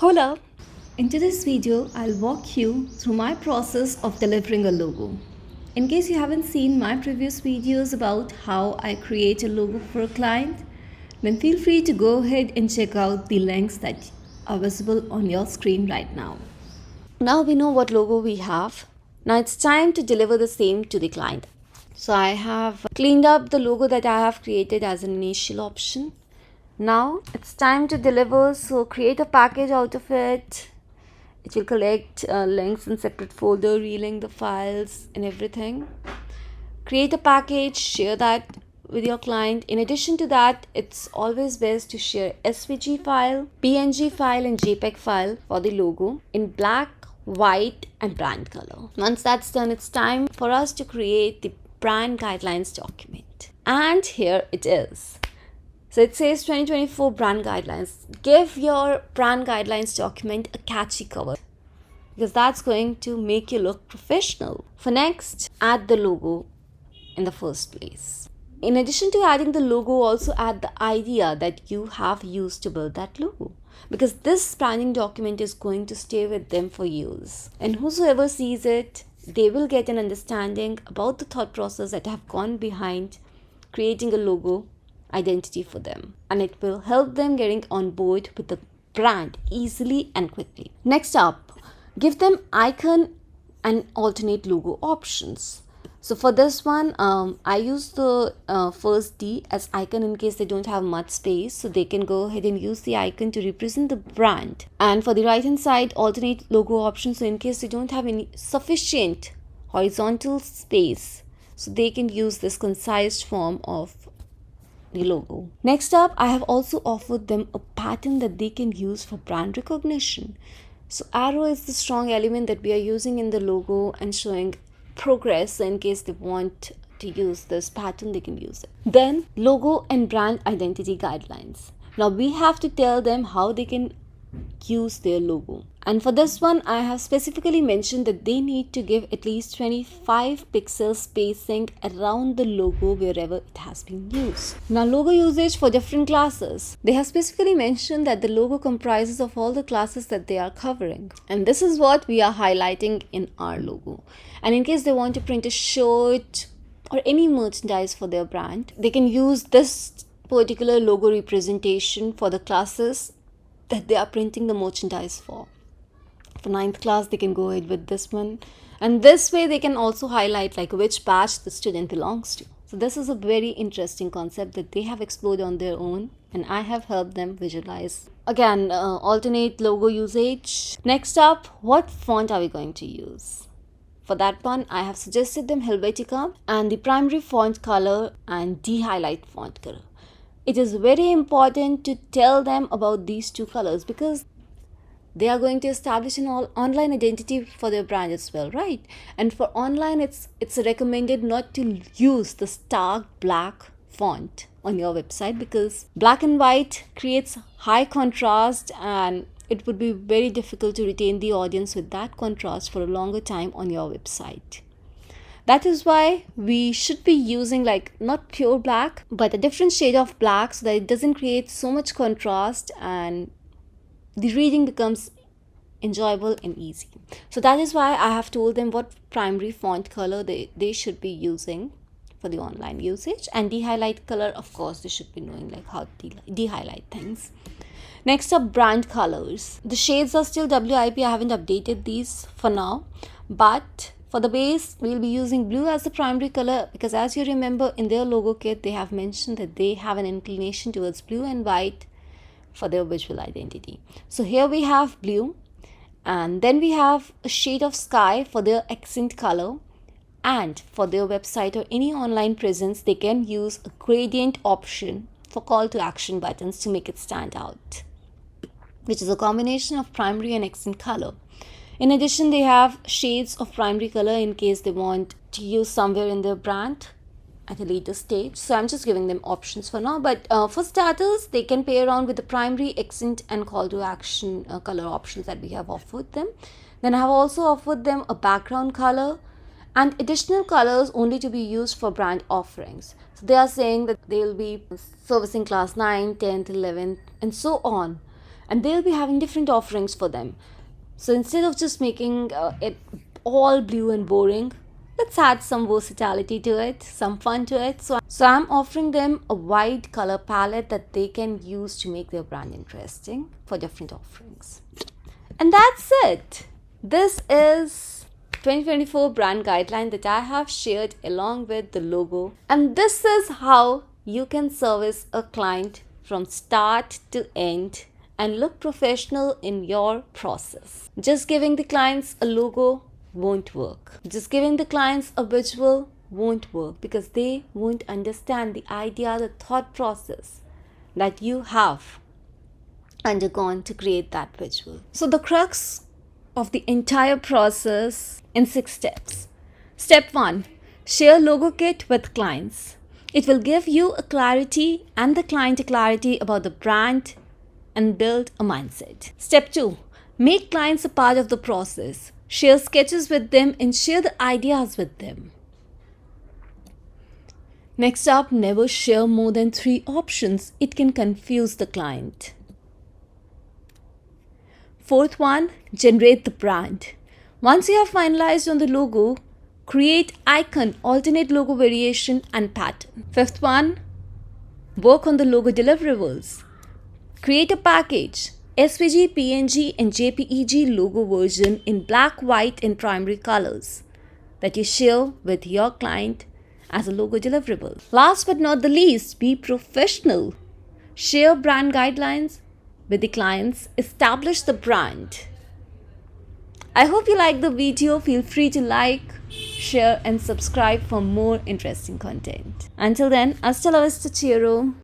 Hola! In today's video, I'll walk you through my process of delivering a logo. In case you haven't seen my previous videos about how I create a logo for a client, then feel free to go ahead and check out the links that are visible on your screen right now. Now we know what logo we have. Now it's time to deliver the same to the client. So I have cleaned up the logo that I have created as an initial option. Now it's time to deliver, so create a package out of it. It will collect links in separate folder, relink the files and everything. Create a package, share that with your client. In addition to that, it's always best to share SVG file, PNG file and JPEG file for the logo in black, white and brand color. Once that's done, it's time for us to create the brand guidelines document. And here it is. So it says 2024 brand guidelines. Give your brand guidelines document a catchy cover because that's going to make you look professional. For next, add the logo in the first place. In addition to adding the logo, also add the idea that you have used to build that logo, because this branding document is going to stay with them for years. And whosoever sees it, they will get an understanding about the thought process that have gone behind creating a logo identity for them, and it will help them getting on board with the brand easily and quickly. Next up, give them icon and alternate logo options. So for this one, I use the first D as icon in case they don't have much space, so they can go ahead and use the icon to represent the brand. And for the right hand side, alternate logo options, so in case they don't have any sufficient horizontal space, so they can use this concise form of the logo. Next up, I have also offered them a pattern that they can use for brand recognition. So arrow is the strong element that we are using in the logo and showing progress. So in case they want to use this pattern, they can use it. Then logo and brand identity guidelines. Now we have to tell them how they can use their logo. And for this one, I have specifically mentioned that they need to give at least 25 pixel spacing around the logo wherever it has been used. Now logo usage for different classes. They have specifically mentioned that the logo comprises of all the classes that they are covering. And this is what we are highlighting in our logo. And in case they want to print a shirt or any merchandise for their brand, they can use this particular logo representation for the classes that they are printing the merchandise for. For 9th class, they can go ahead with this one. And this way, they can also highlight like which batch the student belongs to. So this is a very interesting concept that they have explored on their own, and I have helped them visualize. Again, alternate logo usage. Next up, what font are we going to use? For that one, I have suggested them Helvetica and the primary font color and de-highlight font color. It is very important to tell them about these two colors because they are going to establish an online identity for their brand as well, right? And for online, it's recommended not to use the stark black font on your website because black and white creates high contrast and it would be very difficult to retain the audience with that contrast for a longer time on your website. That is why we should be using like not pure black, but a different shade of black so that it doesn't create so much contrast and the reading becomes enjoyable and easy. So that is why I have told them what primary font color they should be using for the online usage. And de-highlight color, of course, they should be knowing like how to de-highlight things. Next up, brand colors. The shades are still WIP. I haven't updated these for now, but for the base, we'll be using blue as the primary color because as you remember in their logo kit, they have mentioned that they have an inclination towards blue and white for their visual identity. So here we have blue, and then we have a shade of sky for their accent color, and for their website or any online presence, they can use a gradient option for call to action buttons to make it stand out, which is a combination of primary and accent color. In addition, they have shades of primary color in case they want to use somewhere in their brand at a later stage. So I'm just giving them options for now. But for starters, they can play around with the primary, accent and call to action color options that we have offered them. Then I have also offered them a background color and additional colors only to be used for brand offerings. So they are saying that they will be servicing class 9, 10th, 11th and so on. and they'll be having different offerings for them. So instead of just making it all blue and boring, let's add some versatility to it, some fun to it. So I'm offering them a wide color palette that they can use to make their brand interesting for different offerings. And that's it. This is 2024 brand guideline that I have shared along with the logo. And this is how you can service a client from start to end and look professional in your process. Just giving the clients a logo won't work. Just giving the clients a visual won't work, because they won't understand the idea, the thought process that you have undergone to create that visual. So the crux of the entire process in 6 steps. Step 1, share logo kit with clients. It will give you a clarity and the client a clarity about the brand and build a mindset. Step 2, make clients a part of the process. Share sketches with them and share the ideas with them. Next up, never share more than 3 options. It can confuse the client. Fourth one, generate the brand. Once you have finalized on the logo, create icon, alternate logo variation and pattern. Fifth one, work on the logo deliverables. Create a package, SVG, PNG and JPEG logo version in black, white and primary colors that you share with your client as a logo deliverable. Last but not the least, be professional. Share brand guidelines with the clients, establish the brand. I hope you like the video. Feel free to like, share and subscribe for more interesting content. Until then, hasta la vista, chiro.